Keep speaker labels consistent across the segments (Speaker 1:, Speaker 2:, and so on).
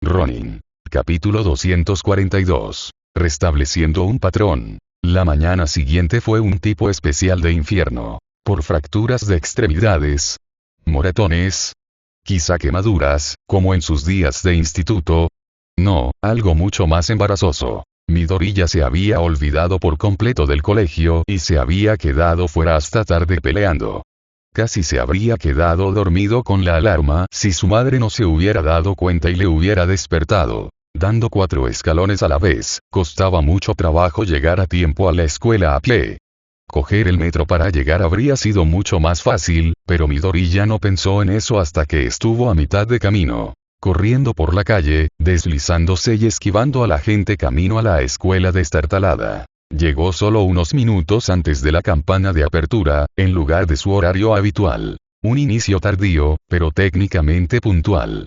Speaker 1: Ronin. Capítulo 242. Restableciendo un patrón. La mañana siguiente fue un tipo especial de infierno. Por fracturas de extremidades. Moratones. Quizá quemaduras, como en sus días de instituto. No, algo mucho más embarazoso. Midori ya se había olvidado por completo del colegio y se había quedado fuera hasta tarde peleando. Casi se habría quedado dormido con la alarma si su madre no se hubiera dado cuenta y le hubiera despertado. Dando 4 escalones a la vez, costaba mucho trabajo llegar a tiempo a la escuela a pie. Coger el metro para llegar habría sido mucho más fácil, pero Midori ya no pensó en eso hasta que estuvo a mitad de camino. Corriendo por la calle, deslizándose y esquivando a la gente camino a la escuela destartalada. Llegó solo unos minutos antes de la campana de apertura, en lugar de su horario habitual. Un inicio tardío, pero técnicamente puntual.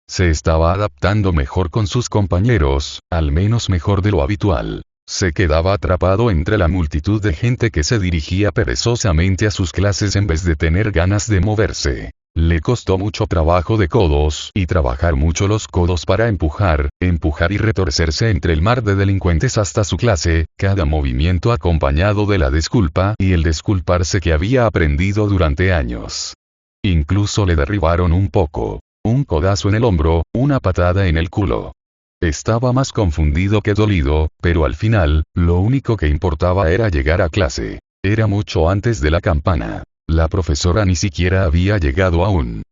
Speaker 1: Se estaba adaptando mejor con sus compañeros, al menos mejor de lo habitual. Se quedaba atrapado entre la multitud de gente que se dirigía perezosamente a sus clases en vez de tener ganas de moverse. Le costó mucho trabajo de codos y trabajar mucho los codos para empujar y retorcerse entre el mar de delincuentes hasta su clase, cada movimiento acompañado de la disculpa y el disculparse que había aprendido durante años. Incluso le derribaron un poco. Un codazo en el hombro, una patada en el culo. Estaba más confundido que dolido, pero al final, lo único que importaba era llegar a clase. Era mucho antes de la campana. La profesora ni siquiera había llegado aún.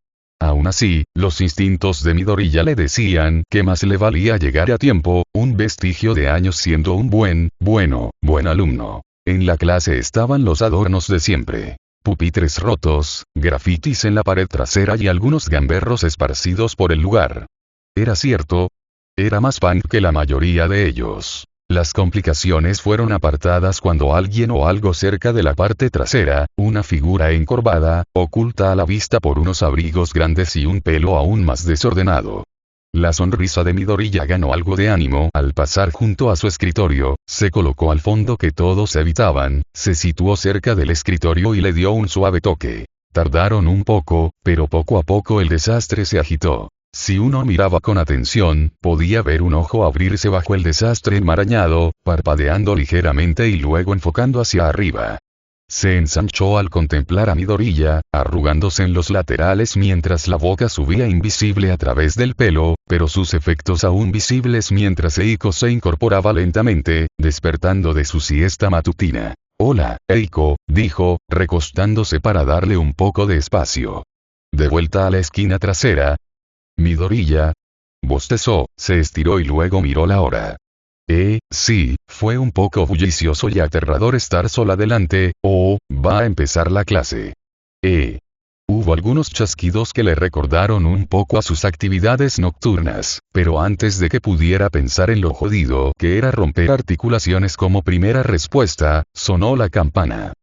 Speaker 1: Aún así, los instintos de Midori ya le decían que más le valía llegar a tiempo, un vestigio de años siendo un buen alumno. En la clase estaban los adornos de siempre. Pupitres rotos, grafitis en la pared trasera y algunos gamberros esparcidos por el lugar. Era cierto. Era más punk que la mayoría de ellos. Las complicaciones fueron apartadas cuando alguien o algo cerca de la parte trasera, una figura encorvada, oculta a la vista por unos abrigos grandes y un pelo aún más desordenado. La sonrisa de Midori ya ganó algo de ánimo al pasar junto a su escritorio, se colocó al fondo que todos evitaban, se situó cerca del escritorio y le dio un suave toque. Tardaron un poco, pero poco a poco el desastre se agitó. Si uno miraba con atención, podía ver un ojo abrirse bajo el desastre enmarañado, parpadeando ligeramente y luego enfocando hacia arriba. Se ensanchó al contemplar a Midori, arrugándose en los laterales mientras la boca subía invisible a través del pelo, pero sus efectos aún visibles mientras Eiko se incorporaba lentamente, despertando de su siesta matutina. «Hola, Eiko», dijo, recostándose para darle un poco de espacio. De vuelta a la esquina trasera, Midori bostezó, se estiró y luego miró la hora. Sí, fue un poco bullicioso y aterrador estar sola delante, va a empezar la clase. Hubo algunos chasquidos que le recordaron un poco a sus actividades nocturnas, pero antes de que pudiera pensar en lo jodido que era romper articulaciones como primera respuesta, sonó la campana.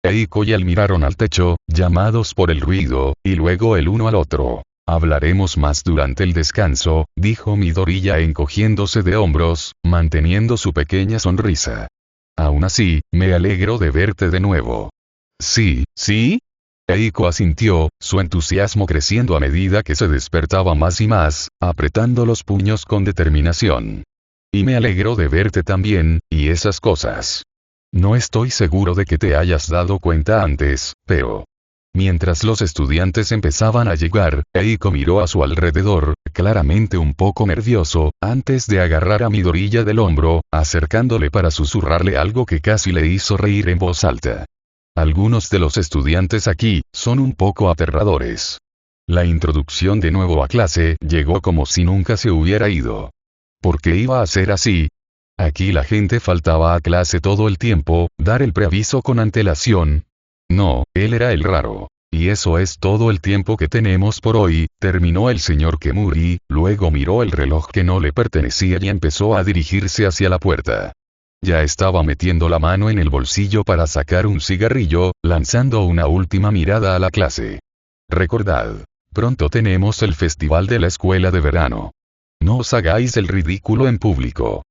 Speaker 1: Eiko y él miraron al techo, llamados por el ruido, y luego el uno al otro. Hablaremos más durante el descanso, dijo Midori encogiéndose de hombros, manteniendo su pequeña sonrisa. Aún así, me alegro de verte de nuevo. Sí. Eiko asintió, su entusiasmo creciendo a medida que se despertaba más y más, apretando los puños con determinación. Y me alegro de verte también, y esas cosas. No estoy seguro de que te hayas dado cuenta antes, pero... Mientras los estudiantes empezaban a llegar, Eiko miró a su alrededor, claramente un poco nervioso, antes de agarrar a Midori del hombro, acercándole para susurrarle algo que casi le hizo reír en voz alta. Algunos de los estudiantes aquí, son un poco aterradores. La introducción de nuevo a clase llegó como si nunca se hubiera ido. ¿Por qué iba a ser así? Aquí la gente faltaba a clase todo el tiempo, dar el preaviso con antelación. No, él era el raro. Y eso es todo el tiempo que tenemos por hoy, terminó el señor Kemuri, luego miró el reloj que no le pertenecía y empezó a dirigirse hacia la puerta. Ya estaba metiendo la mano en el bolsillo para sacar un cigarrillo, lanzando una última mirada a la clase. Recordad, pronto tenemos el festival de la escuela de verano. No os hagáis el ridículo en público.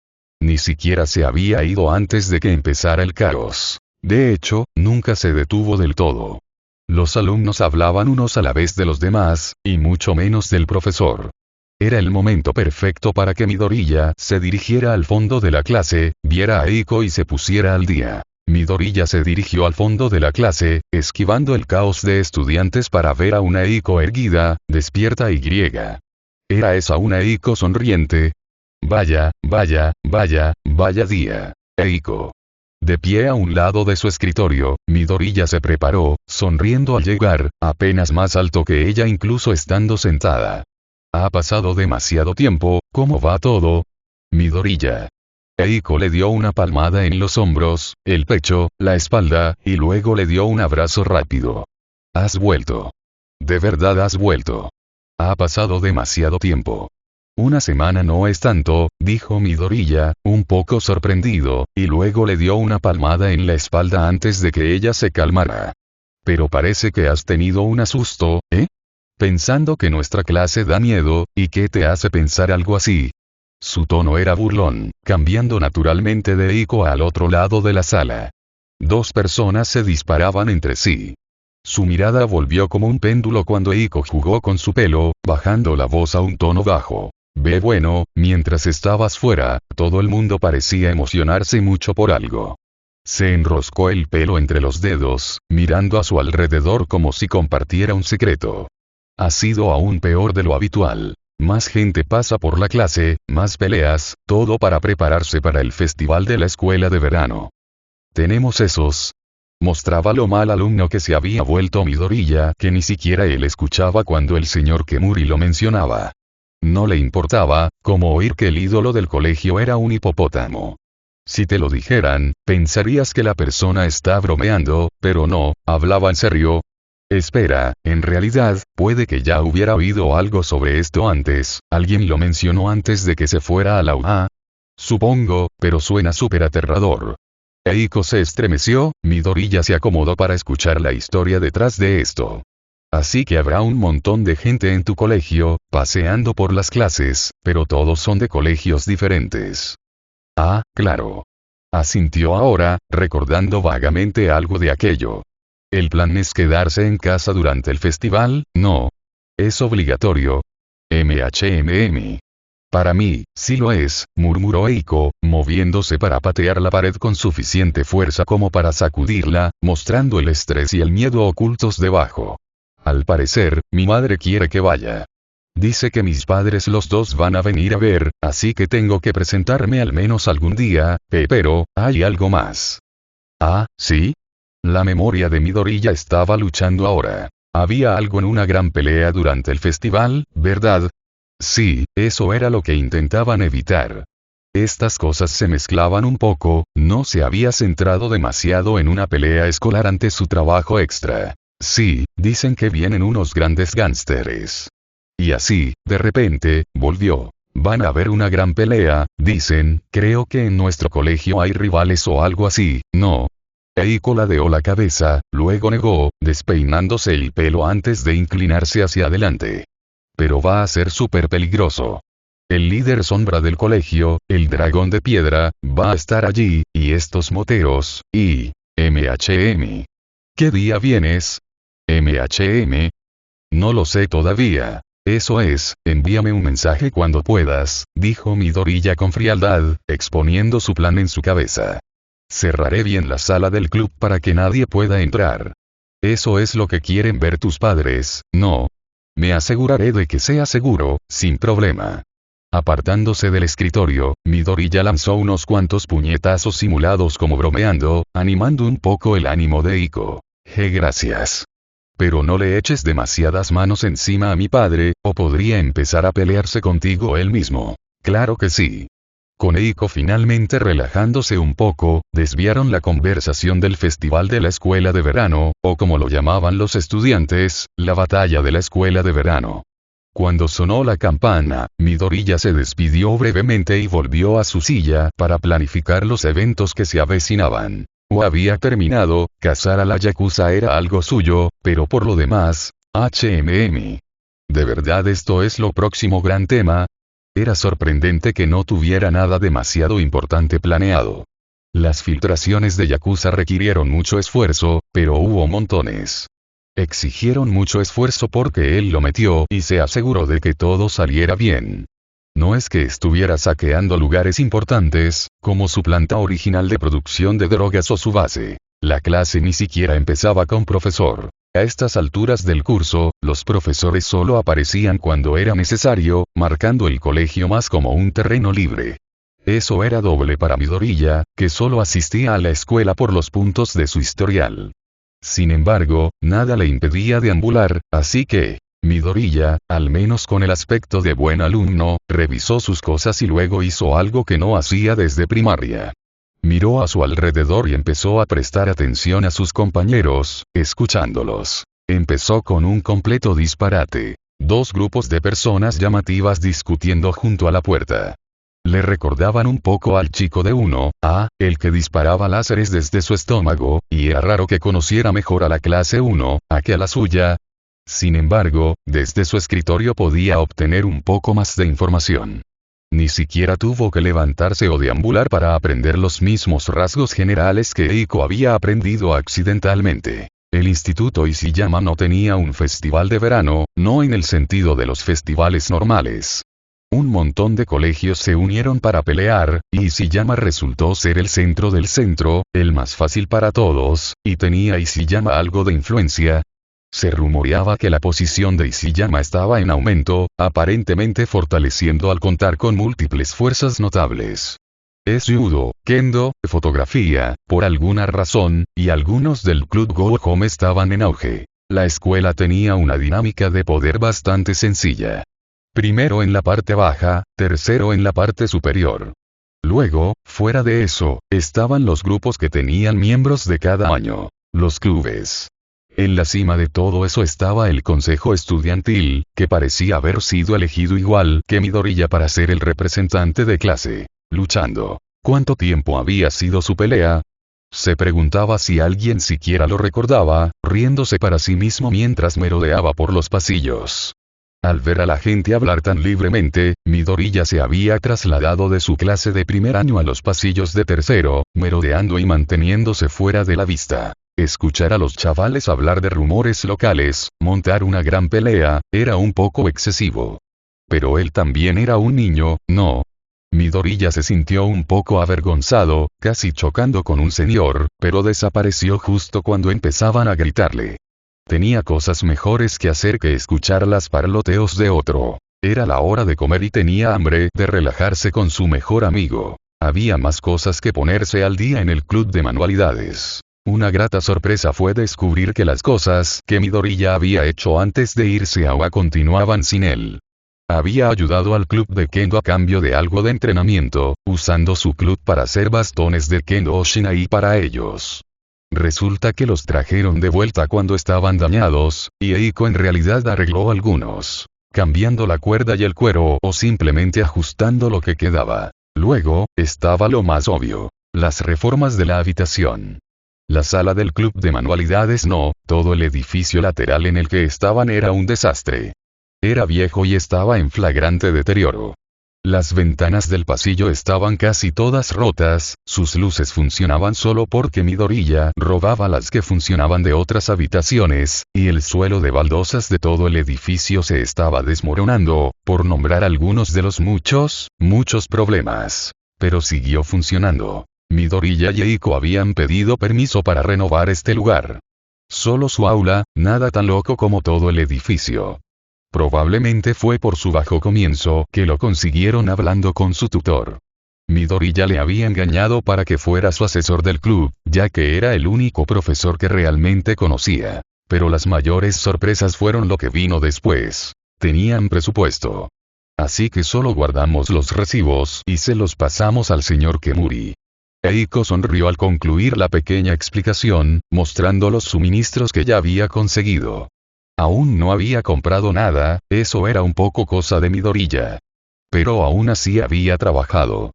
Speaker 1: Ni siquiera se había ido antes de que empezara el caos. De hecho, nunca se detuvo del todo. Los alumnos hablaban unos a la vez de los demás, y mucho menos del profesor. Era el momento perfecto para que Midoriya se dirigiera al fondo de la clase, viera a Eiko y se pusiera al día. Midoriya se dirigió al fondo de la clase, esquivando el caos de estudiantes para ver a una Eiko erguida, despierta y griega. ¿Era esa una Eiko sonriente? Vaya, vaya, vaya, vaya día. Eiko. De pie a un lado de su escritorio, Midoriya se preparó, sonriendo al llegar, apenas más alto que ella incluso estando sentada. Ha pasado demasiado tiempo, ¿cómo va todo? Midoriya. Eiko le dio una palmada en los hombros, el pecho, la espalda, y luego le dio un abrazo rápido. Has vuelto. De verdad has vuelto. Ha pasado demasiado tiempo. Una semana no es tanto, dijo Midoriya, un poco sorprendido, y luego le dio una palmada en la espalda antes de que ella se calmara. Pero parece que has tenido un asusto, ¿eh? Pensando que nuestra clase da miedo, ¿y qué te hace pensar algo así? Su tono era burlón, cambiando naturalmente de Eiko al otro lado de la sala. Dos personas se disparaban entre sí. Su mirada volvió como un péndulo cuando Eiko jugó con su pelo, bajando la voz a un tono bajo. Bueno, mientras estabas fuera, todo el mundo parecía emocionarse mucho por algo. Se enroscó el pelo entre los dedos, mirando a su alrededor como si compartiera un secreto. Ha sido aún peor de lo habitual. Más gente pasa por la clase, más peleas, todo para prepararse para el festival de la escuela de verano. Tenemos esos. Mostraba lo mal alumno que se había vuelto Midoriya, que ni siquiera él escuchaba cuando el señor Kemuri lo mencionaba. No le importaba, como oír que el ídolo del colegio era un hipopótamo. Si te lo dijeran, pensarías que la persona está bromeando, pero no, hablaba en serio. Espera, en realidad, puede que ya hubiera oído algo sobre esto antes, alguien lo mencionó antes de que se fuera a la UA. Supongo, pero suena súper aterrador. Eiko se estremeció, Midoriya se acomodó para escuchar la historia detrás de esto. Así que habrá un montón de gente en tu colegio, paseando por las clases, pero todos son de colegios diferentes. Ah, claro. Asintió ahora, recordando vagamente algo de aquello. ¿El plan es quedarse en casa durante el festival? No. Es obligatorio. Para mí, sí lo es, murmuró Eiko, moviéndose para patear la pared con suficiente fuerza como para sacudirla, mostrando el estrés y el miedo ocultos debajo. Al parecer, mi madre quiere que vaya. Dice que mis padres los dos van a venir a ver, así que tengo que presentarme al menos algún día, pero, hay algo más. Ah, ¿sí? La memoria de Midoriya estaba luchando ahora. Había algo en una gran pelea durante el festival, ¿verdad? Sí, eso era lo que intentaban evitar. Estas cosas se mezclaban un poco, no se había centrado demasiado en una pelea escolar ante su trabajo extra. Sí, dicen que vienen unos grandes gánsteres. Y así, de repente, volvió. Van a haber una gran pelea, dicen, creo que en nuestro colegio hay rivales o algo así, ¿no? Eiko ladeó la cabeza, luego negó, despeinándose el pelo antes de inclinarse hacia adelante. Pero va a ser súper peligroso. El líder sombra del colegio, el dragón de piedra, va a estar allí, y estos moteros, y... ¿Qué día vienes? No lo sé todavía. Eso es, envíame un mensaje cuando puedas, dijo Midoriya con frialdad, exponiendo su plan en su cabeza. Cerraré bien la sala del club para que nadie pueda entrar. Eso es lo que quieren ver tus padres, ¿no? Me aseguraré de que sea seguro, sin problema. Apartándose del escritorio, Midoriya lanzó unos cuantos puñetazos simulados como bromeando, animando un poco el ánimo de Eiko. Gracias. Pero no le eches demasiadas manos encima a mi padre, o podría empezar a pelearse contigo él mismo. Claro que sí. Con Eiko finalmente relajándose un poco, desviaron la conversación del festival de la escuela de verano, o como lo llamaban los estudiantes, la batalla de la escuela de verano. Cuando sonó la campana, Midoriya se despidió brevemente y volvió a su silla para planificar los eventos que se avecinaban. O había terminado, cazar a la Yakuza era algo suyo, pero por lo demás, ¿De verdad esto es lo próximo gran tema? Era sorprendente que no tuviera nada demasiado importante planeado. Las filtraciones de Yakuza requirieron mucho esfuerzo, pero hubo montones. Exigieron mucho esfuerzo porque él lo metió y se aseguró de que todo saliera bien. No es que estuviera saqueando lugares importantes, como su planta original de producción de drogas o su base. La clase ni siquiera empezaba con profesor. A estas alturas del curso, los profesores solo aparecían cuando era necesario, marcando el colegio más como un terreno libre. Eso era doble para Midoriya, que solo asistía a la escuela por los puntos de su historial. Sin embargo, nada le impedía deambular, así que, Midoriya, al menos con el aspecto de buen alumno, revisó sus cosas y luego hizo algo que no hacía desde primaria. Miró a su alrededor y empezó a prestar atención a sus compañeros, escuchándolos. Empezó con un completo disparate. Dos grupos de personas llamativas discutiendo junto a la puerta. Le recordaban un poco al chico de 1A, el que disparaba láseres desde su estómago, y era raro que conociera mejor a la clase 1A que a la suya. Sin embargo, desde su escritorio podía obtener un poco más de información. Ni siquiera tuvo que levantarse o deambular para aprender los mismos rasgos generales que Eiko había aprendido accidentalmente. El Instituto Ishiyama no tenía un festival de verano, no en el sentido de los festivales normales. Un montón de colegios se unieron para pelear, y Ishiyama resultó ser el centro del centro, el más fácil para todos, y tenía Ishiyama algo de influencia. Se rumoreaba que la posición de Ishiyama estaba en aumento, aparentemente fortaleciendo al contar con múltiples fuerzas notables. Es judo, kendo, fotografía, por alguna razón, y algunos del club Go Home estaban en auge. La escuela tenía una dinámica de poder bastante sencilla. Primero en la parte baja, tercero en la parte superior. Luego, fuera de eso, estaban los grupos que tenían miembros de cada año, los clubes. En la cima de todo eso estaba el consejo estudiantil, que parecía haber sido elegido igual que Midoriya para ser el representante de clase, luchando. ¿Cuánto tiempo había sido su pelea? Se preguntaba si alguien siquiera lo recordaba, riéndose para sí mismo mientras merodeaba por los pasillos. Al ver a la gente hablar tan libremente, Midoriya se había trasladado de su clase de primer año a los pasillos de tercero, merodeando y manteniéndose fuera de la vista. Escuchar a los chavales hablar de rumores locales, montar una gran pelea, era un poco excesivo. Pero él también era un niño, ¿no? Midoriya se sintió un poco avergonzado, casi chocando con un señor, pero desapareció justo cuando empezaban a gritarle. Tenía cosas mejores que hacer que escuchar las parloteos de otro. Era la hora de comer y tenía hambre de relajarse con su mejor amigo. Había más cosas que ponerse al día en el club de manualidades. Una grata sorpresa fue descubrir que las cosas que Midoriya había hecho antes de irse a OA continuaban sin él. Había ayudado al club de Kendo a cambio de algo de entrenamiento, usando su club para hacer bastones de Kendo Oshinai para ellos. Resulta que los trajeron de vuelta cuando estaban dañados, y Eiko en realidad arregló algunos, cambiando la cuerda y el cuero o simplemente ajustando lo que quedaba. Luego, estaba lo más obvio, las reformas de la habitación. La sala del club de manualidades no, todo el edificio lateral en el que estaban era un desastre. Era viejo y estaba en flagrante deterioro. Las ventanas del pasillo estaban casi todas rotas, sus luces funcionaban solo porque Midoriya robaba las que funcionaban de otras habitaciones, y el suelo de baldosas de todo el edificio se estaba desmoronando, por nombrar algunos de los muchos problemas. Pero siguió funcionando. Midoriya y Eiko habían pedido permiso para renovar este lugar. Solo su aula, nada tan loco como todo el edificio. Probablemente fue por su bajo comienzo que lo consiguieron hablando con su tutor. Midoriya le había engañado para que fuera su asesor del club, ya que era el único profesor que realmente conocía. Pero las mayores sorpresas fueron lo que vino después. Tenían presupuesto. Así que solo guardamos los recibos y se los pasamos al señor Kemuri. Eiko sonrió al concluir la pequeña explicación, mostrando los suministros que ya había conseguido. Aún no había comprado nada, eso era un poco cosa de Midoriya. Pero aún así había trabajado.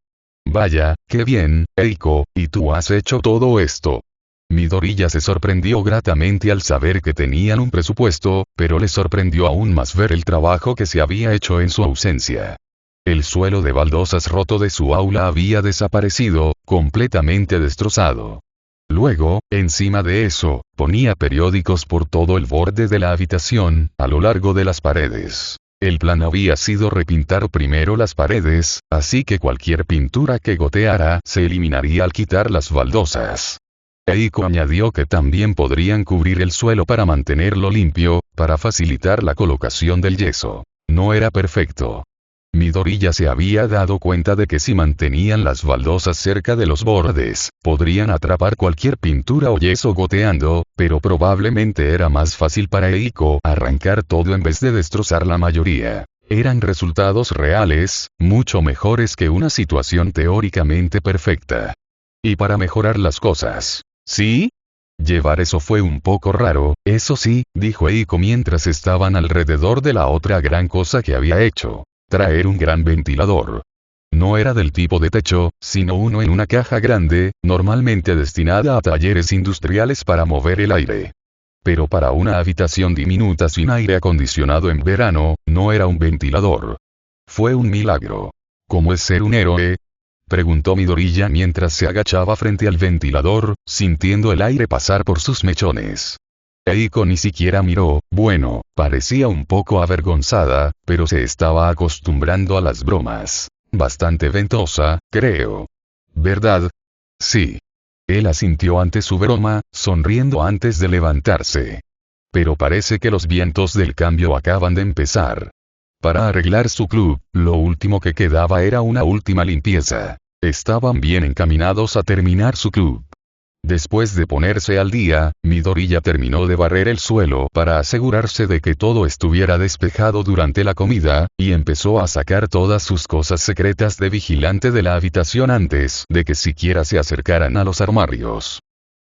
Speaker 1: Vaya, qué bien, Eiko, ¿y tú has hecho todo esto? Midoriya se sorprendió gratamente al saber que tenían un presupuesto, pero le sorprendió aún más ver el trabajo que se había hecho en su ausencia. El suelo de baldosas roto de su aula había desaparecido, completamente destrozado. Luego, encima de eso, ponía periódicos por todo el borde de la habitación, a lo largo de las paredes. El plan había sido repintar primero las paredes, así que cualquier pintura que goteara se eliminaría al quitar las baldosas. Eiko añadió que también podrían cubrir el suelo para mantenerlo limpio, para facilitar la colocación del yeso. No era perfecto. Midori ya se había dado cuenta de que si mantenían las baldosas cerca de los bordes, podrían atrapar cualquier pintura o yeso goteando, pero probablemente era más fácil para Eiko arrancar todo en vez de destrozar la mayoría. Eran resultados reales, mucho mejores que una situación teóricamente perfecta. Y para mejorar las cosas, ¿sí? Llevar eso fue un poco raro, eso sí, dijo Eiko mientras estaban alrededor de la otra gran cosa que había hecho. Traer un gran ventilador. No era del tipo de techo, sino uno en una caja grande, normalmente destinada a talleres industriales para mover el aire. Pero para una habitación diminuta sin aire acondicionado en verano, no era un ventilador. Fue un milagro. ¿Cómo es ser un héroe? Preguntó Midoriya mientras se agachaba frente al ventilador, sintiendo el aire pasar por sus mechones. Eiko ni siquiera miró, bueno, parecía un poco avergonzada, pero se estaba acostumbrando a las bromas. Bastante ventosa, creo. ¿Verdad? Sí. Él asintió ante su broma, sonriendo antes de levantarse. Pero parece que los vientos del cambio acaban de empezar. Para arreglar su club, lo último que quedaba era una última limpieza. Estaban bien encaminados a terminar su club. Después de ponerse al día, Midoriya terminó de barrer el suelo para asegurarse de que todo estuviera despejado durante la comida, y empezó a sacar todas sus cosas secretas de vigilante de la habitación antes de que siquiera se acercaran a los armarios.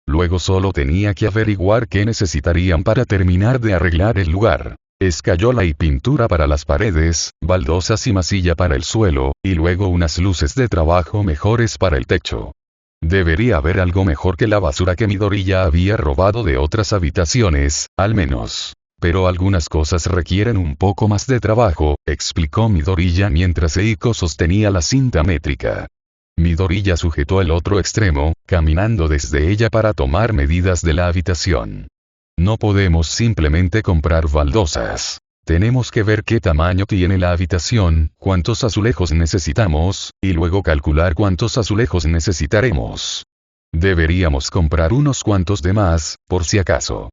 Speaker 1: Luego solo tenía que averiguar qué necesitarían para terminar de arreglar el lugar. Escayola y pintura para las paredes, baldosas y masilla para el suelo, y luego unas luces de trabajo mejores para el techo. Debería haber algo mejor que la basura que Midoriya había robado de otras habitaciones, al menos. Pero algunas cosas requieren un poco más de trabajo, explicó Midoriya mientras Eiko sostenía la cinta métrica. Midoriya sujetó el otro extremo, caminando desde ella para tomar medidas de la habitación. No podemos simplemente comprar baldosas. Tenemos que ver qué tamaño tiene la habitación, cuántos azulejos necesitamos, y luego calcular cuántos azulejos necesitaremos. Deberíamos comprar unos cuantos de más, por si acaso.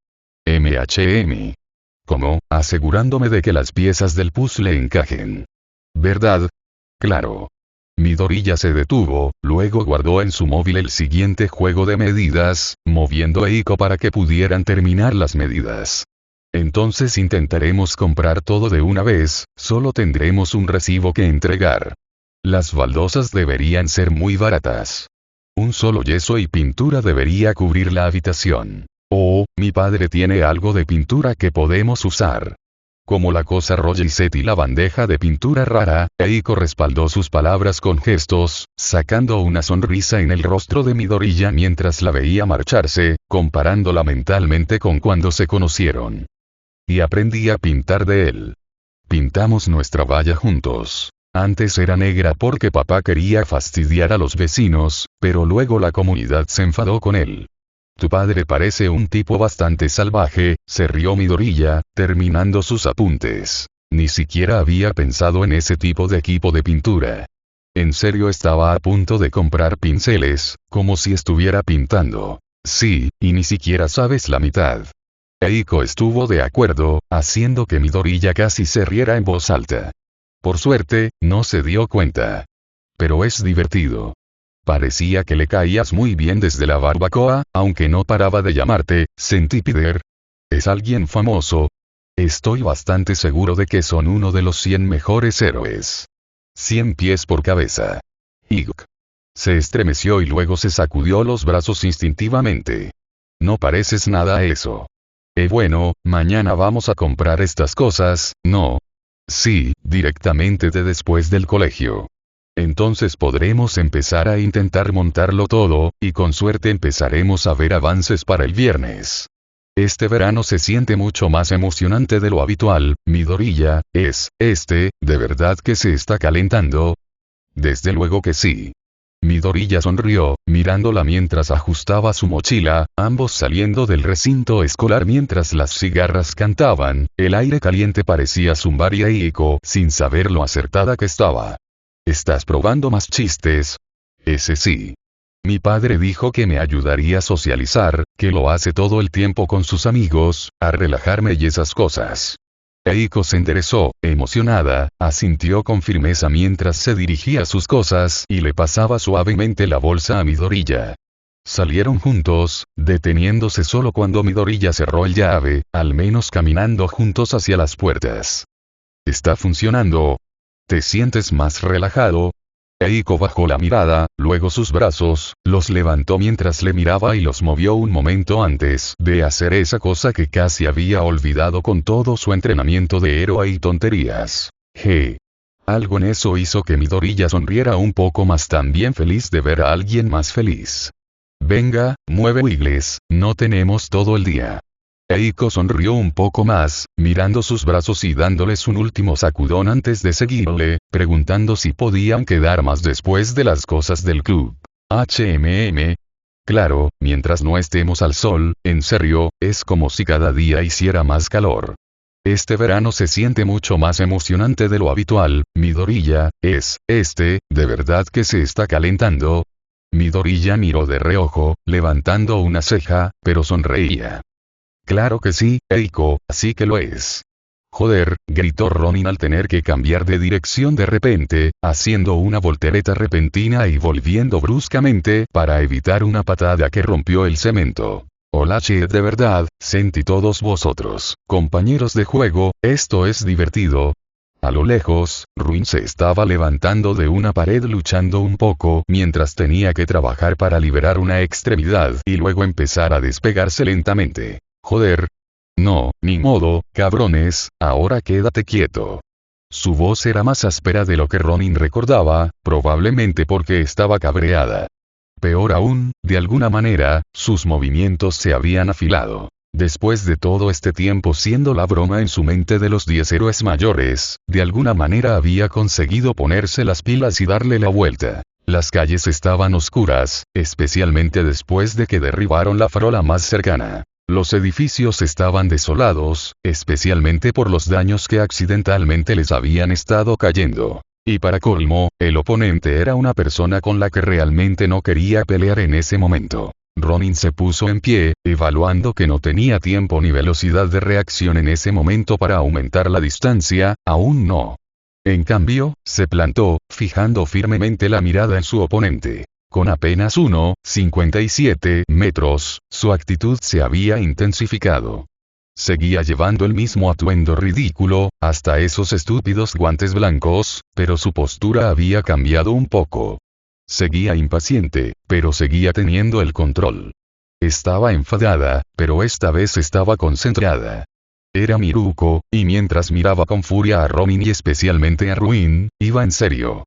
Speaker 1: ¿Cómo? Asegurándome de que las piezas del puzzle encajen. ¿Verdad? Claro. Midoriya se detuvo, luego guardó en su móvil el siguiente juego de medidas, moviendo a Eiko para que pudieran terminar las medidas. Entonces intentaremos comprar todo de una vez, solo tendremos un recibo que entregar. Las baldosas deberían ser muy baratas. Un solo yeso y pintura debería cubrir la habitación. Oh, mi padre tiene algo de pintura que podemos usar. Como la cosa Roger Set y la bandeja de pintura rara, Eiko respaldó sus palabras con gestos, sacando una sonrisa en el rostro de Midoriya mientras la veía marcharse, comparándola mentalmente con cuando se conocieron. Y aprendí a pintar de él. Pintamos nuestra valla juntos. Antes era negra porque papá quería fastidiar a los vecinos, pero luego la comunidad se enfadó con él. Tu padre parece un tipo bastante salvaje, se rió Midoriya, terminando sus apuntes. Ni siquiera había pensado en ese tipo de equipo de pintura. En serio estaba a punto de comprar pinceles, como si estuviera pintando. Sí, y ni siquiera sabes la mitad. Eiko estuvo de acuerdo, haciendo que Midoriya casi se riera en voz alta. Por suerte, no se dio cuenta. Pero es divertido. Parecía que le caías muy bien desde la barbacoa, aunque no paraba de llamarte, Centipider. ¿Es alguien famoso? Estoy bastante seguro de que son uno de los 100 mejores héroes. 100 pies por cabeza. Iguk. Se estremeció y luego se sacudió los brazos instintivamente. No pareces nada a eso. Bueno, mañana vamos a comprar estas cosas, ¿no? Sí, directamente de después del colegio. Entonces podremos empezar a intentar montarlo todo, y con suerte empezaremos a ver avances para el viernes. Este verano se siente mucho más emocionante de lo habitual, Midoriya, ¿de verdad que se está calentando? Desde luego que sí. Midoriya sonrió, mirándola mientras ajustaba su mochila, ambos saliendo del recinto escolar mientras las cigarras cantaban, el aire caliente parecía zumbar y Eiko sin saber lo acertada que estaba. ¿Estás probando más chistes? Ese sí. Mi padre dijo que me ayudaría a socializar, que lo hace todo el tiempo con sus amigos, a relajarme y esas cosas. Eiko se enderezó, emocionada, asintió con firmeza mientras se dirigía a sus cosas y le pasaba suavemente la bolsa a Midoriya. Salieron juntos, deteniéndose solo cuando Midoriya cerró el llave, al menos caminando juntos hacia las puertas. ¿Está funcionando? ¿Te sientes más relajado? Eiko bajó la mirada, luego sus brazos, los levantó mientras le miraba y los movió un momento antes de hacer esa cosa que casi había olvidado con todo su entrenamiento de héroe y tonterías. Algo en eso hizo que Midoriya sonriera un poco más, también feliz de ver a alguien más feliz. Venga, mueve Wiggles, no tenemos todo el día. Eiko sonrió un poco más, mirando sus brazos y dándoles un último sacudón antes de seguirle, preguntando si podían quedar más después de las cosas del club. Claro, mientras no estemos al sol, en serio, es como si cada día hiciera más calor. Este verano se siente mucho más emocionante de lo habitual, Midoriya, de verdad que se está calentando. Midoriya miró de reojo, levantando una ceja, pero sonreía. Claro que sí, Eiko, así que lo es. Joder, gritó Ronin al tener que cambiar de dirección de repente, haciendo una voltereta repentina y volviendo bruscamente para evitar una patada que rompió el cemento. Hola de verdad, sentí todos vosotros, compañeros de juego, esto es divertido. A lo lejos, Ruin se estaba levantando de una pared luchando un poco mientras tenía que trabajar para liberar una extremidad y luego empezar a despegarse lentamente. Joder. No, ni modo, cabrones, ahora quédate quieto. Su voz era más áspera de lo que Ronin recordaba, probablemente porque estaba cabreada. Peor aún, de alguna manera, sus movimientos se habían afilado. Después de todo este tiempo siendo la broma en su mente de los 10 héroes mayores, de alguna manera había conseguido ponerse las pilas y darle la vuelta. Las calles estaban oscuras, especialmente después de que derribaron la farola más cercana. Los edificios estaban desolados, especialmente por los daños que accidentalmente les habían estado cayendo. Y para colmo, el oponente era una persona con la que realmente no quería pelear en ese momento. Ronin se puso en pie, evaluando que no tenía tiempo ni velocidad de reacción en ese momento para aumentar la distancia, aún no. En cambio, se plantó, fijando firmemente la mirada en su oponente. Con apenas 1,57 metros, su actitud se había intensificado. Seguía llevando el mismo atuendo ridículo, hasta esos estúpidos guantes blancos, pero su postura había cambiado un poco. Seguía impaciente, pero seguía teniendo el control. Estaba enfadada, pero esta vez estaba concentrada. Era Miruko, y mientras miraba con furia a Ronin y especialmente a Ruin, iba en serio.